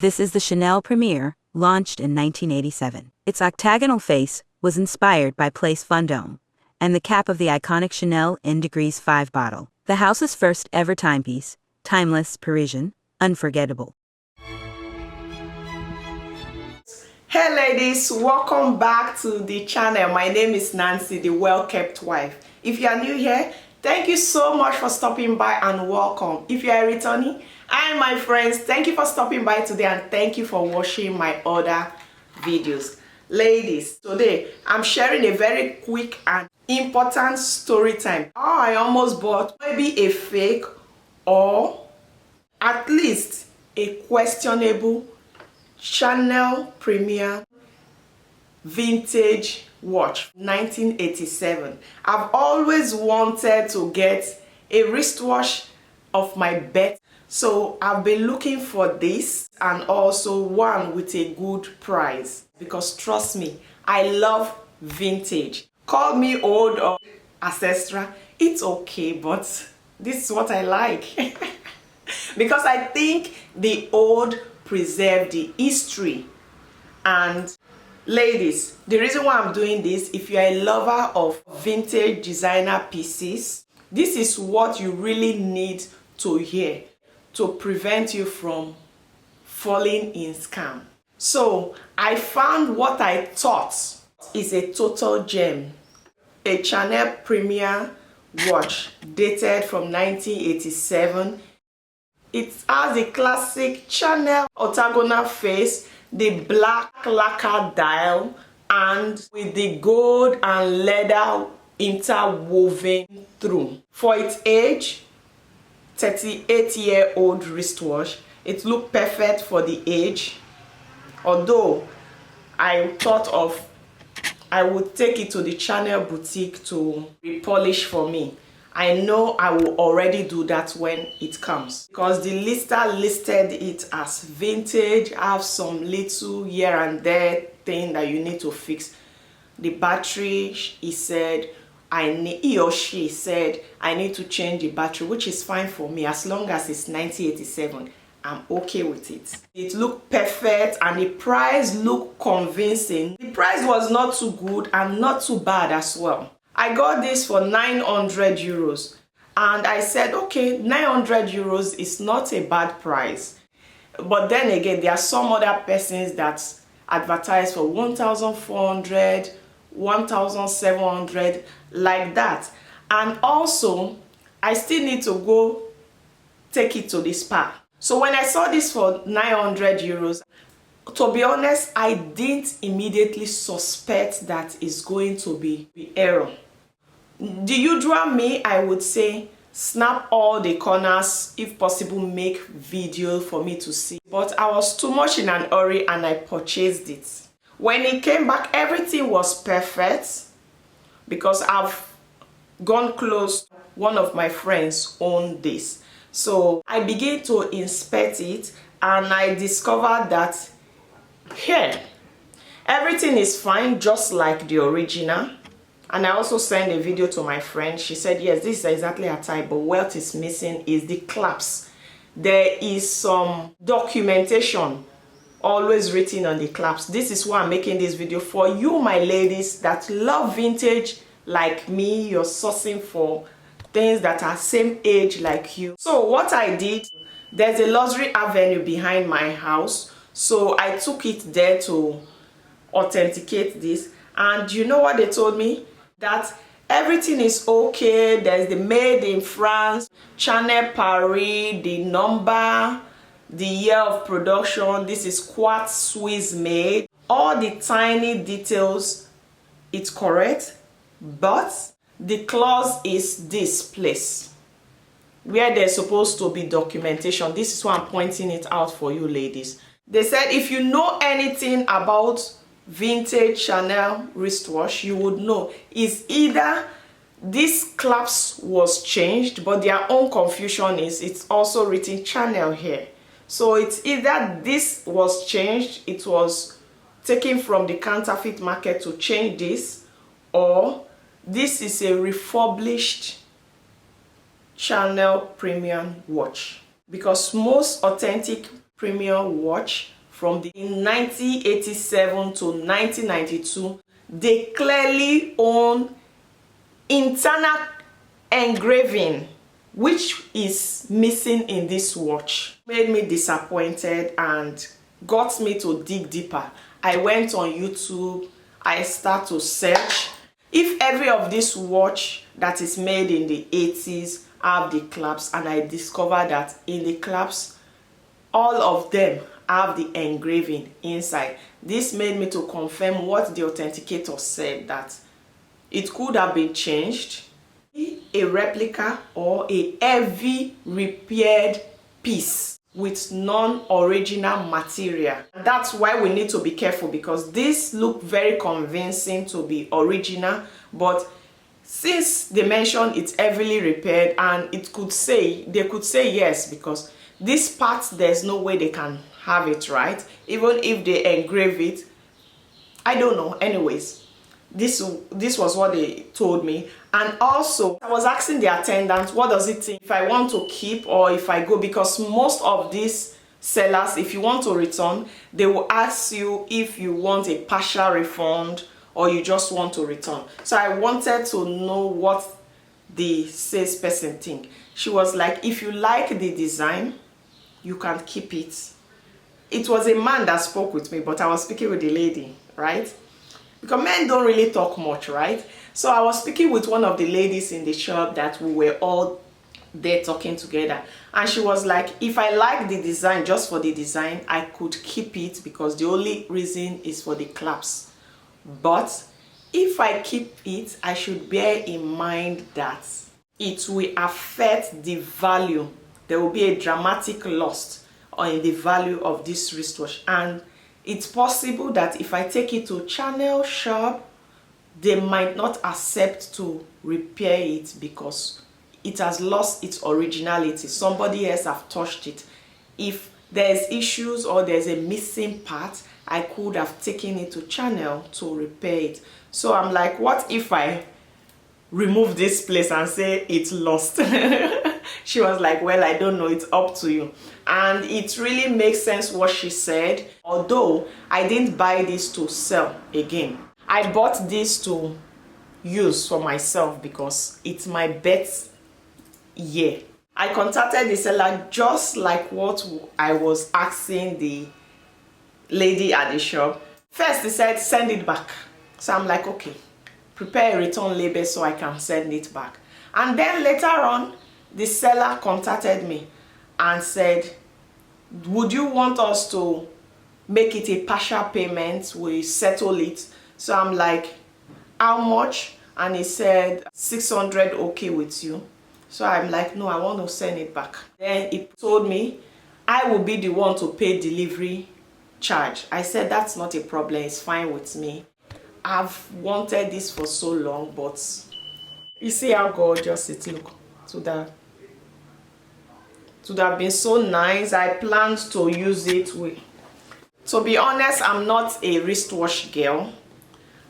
This is the Chanel Première, launched in 1987. Its octagonal face was inspired by Place Vendôme, and the cap of the iconic Chanel in Degrees 5 bottle. The house's first ever timepiece, timeless, Parisian, unforgettable. Hey ladies, welcome back to the channel. My name is Nancy, the well-kept wife. If you are new here, thank you so much for stopping by and welcome. If you are returning, hi my friends, thank you for stopping by today and thank you for watching my other videos. Ladies, today I'm sharing a very quick and important story time. I almost bought maybe a fake or at least a questionable Chanel Première Vintage Watch 1987. I've always wanted to get a wristwatch of my bet, so I've been looking for this and also one with a good price, because trust me, I love vintage. Call me old or ancestral, it's okay, but this is what I like. Because I think the old preserve the history. And ladies, the reason why I'm doing this, if you're a lover of vintage designer pieces, this is what you really need to hear to prevent you from falling in scam. So I found what I thought is a total gem, a Chanel Première watch dated from 1987. It has the classic Chanel octagonal face, the black lacquer dial, and with the gold and leather interwoven through. For its age, 38-year-old wristwatch, it looked perfect for the age. Although I thought of I would take it to the Chanel boutique to repolish for me. I know I will already do that when it comes, because the lister listed it as vintage, have some little here and there thing that you need to fix. The battery, he or she said I need to change the battery, which is fine for me as long as it's 1987. I'm okay with it. It looked perfect and the price looked convincing. The price was not too good and not too bad as well. I got this for 900 euros and I said, okay, 900 euros is not a bad price. But then again, there are some other persons that advertise for 1,400, 1,700, like that. And also, I still need to go take it to the spa. So when I saw this for 900 euros, to be honest, I didn't immediately suspect that it's going to be error. The usual me, I would say, snap all the corners, if possible make video for me to see. But I was too much in an hurry and I purchased it. When it came back, everything was perfect, because I've gone close. One of my friends owned this. So I began to inspect it and I discovered that here, everything is fine, just like the original. And I also sent a video to my friend. She said, yes, this is exactly her type, but what is missing is the clasps. There is some documentation always written on the clasps. This is why I'm making this video for you, my ladies, that love vintage like me. You're sourcing for things that are same age like you. So what I did, there's a luxury avenue behind my house. So I took it there to authenticate this. And you know what they told me? That everything is okay. There's the made in France, Chanel Paris, the number, the year of production. This is quartz Swiss made. All the tiny details, it's correct. But the clause is this place where there's supposed to be documentation. This is why I'm pointing it out for you ladies. They said if you know anything about vintage Chanel wristwatch, you would know is either this clasp was changed, but their own confusion is it's also written Chanel here. So it's either this was changed, it was taken from the counterfeit market to change this, or this is a refurbished Chanel Premium watch. Because most authentic Première Watch from the 1987 to 1992. They clearly own internal engraving, which is missing in this watch. Made me disappointed and got me to dig deeper. I went on YouTube, I start to search if every of this watch that is made in the 80s have the clasps, and I discovered that in the clasps all of them have the engraving inside. This made me to confirm what the authenticator said, that it could have been changed, a replica or a heavy repaired piece with non-original material. That's why we need to be careful, because this look very convincing to be original, but since they mentioned it's heavily repaired, and they could say yes, because this part there's no way they can have it right, even if they engrave it. I don't know. Anyways, this was what they told me. And also I was asking the attendant, what does it think if I want to keep or if I go, because most of these sellers, if you want to return, they will ask you if you want a partial refund or you just want to return. So I wanted to know what the salesperson think. She was like, if you like the design, you can keep it. It was a man that spoke with me, but I was speaking with the lady, right? Because men don't really talk much, right? So I was speaking with one of the ladies in the shop that we were all there talking together, and she was like, if I like the design, just for the design, I could keep it, because the only reason is for the clasps. But if I keep it, I should bear in mind that it will affect the value. There will be a dramatic loss in the value of this wristwatch, and it's possible that if I take it to Chanel shop, they might not accept to repair it because it has lost its originality. Somebody else have touched it. If there's issues or there's a missing part, I could have taken it to Chanel to repair it. So I'm like, what if I remove this place and say it's lost? She was like, well, I don't know, it's up to you. And it really makes sense what she said, although I didn't buy this to sell again. I bought this to use for myself because it's my best year. I contacted the seller just like what I was asking the lady at the shop. First, they said, send it back. So I'm like, okay, prepare a return label so I can send it back. And then later on, the seller contacted me and said, would you want us to make it a partial payment? We settle it. So I'm like, how much? And he said 600, okay with you? So I'm like, no, I want to send it back. Then he told me I will be the one to pay delivery charge. I said, that's not a problem, it's fine with me. I've wanted this for so long, but you see how gorgeous it looks. It would have been so nice. I planned to use it with. To be honest, I'm not a wristwatch girl.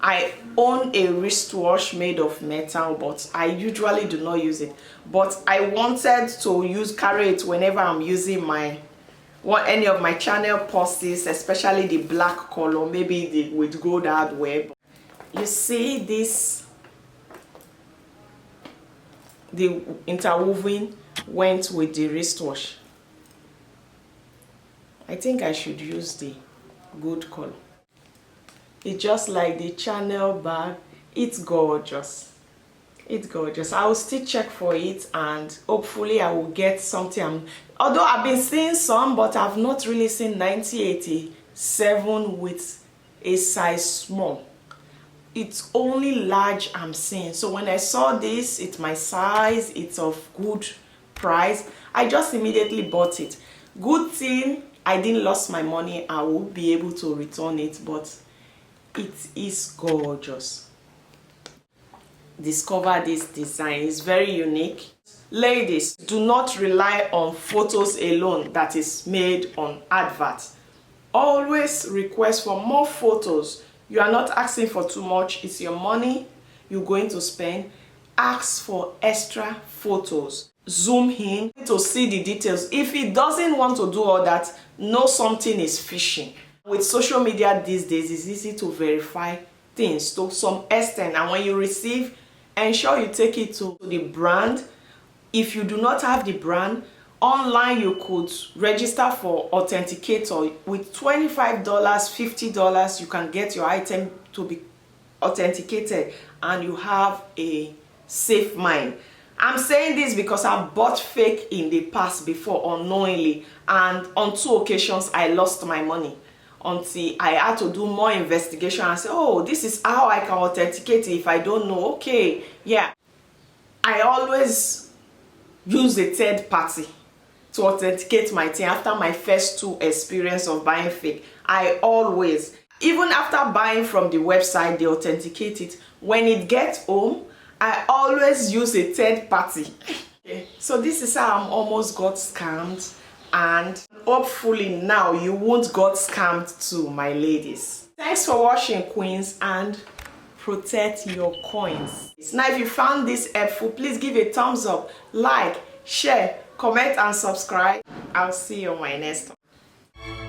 I own a wristwatch made of metal, but I usually do not use it. But I wanted to carry it whenever I'm using any of my Chanel purses, especially the black color, maybe with gold hardware. You see this, the interwoven went with the wristwatch. I think I should use the gold color. It's just like the Chanel bag. It's gorgeous. It's gorgeous. I will still check for it and hopefully I will get something. Although I've been seeing some, but I've not really seen 1987 with a size small. It's only large I'm seeing. So when I saw this, it's my size, it's of good price, I just immediately bought it. Good thing I didn't lose my money. I will be able to return it, but it is gorgeous. Discover this design. It's very unique. Ladies, do not rely on photos alone that is made on adverts. Always request for more photos. You are not asking for too much. It's your money you're going to spend. Ask for extra photos. zoom in to see the details. If it doesn't want to do all that, know something is fishy. With social media these days, it's easy to verify things to some extent, and when you receive, ensure you take it to the brand. If you do not have the brand, online you could register for authenticator. With $25, $50, you can get your item to be authenticated and you have a safe mind. I'm saying this because I've bought fake in the past before unknowingly, and on 2 occasions I lost my money until I had to do more investigation and say, oh, this is how I can authenticate it if I don't know. Okay, yeah. I always use a third party to authenticate my thing after my first 2 experience of buying fake. I always, even after buying from the website, they authenticate it. When it gets home, I always use a third party. Okay. So this is how I'm almost got scammed, and hopefully now you won't got scammed too, my ladies. Thanks for watching, queens, and protect your coins. Now if you found this helpful, please give a thumbs up, like, share, comment and subscribe. I'll see you on my next one.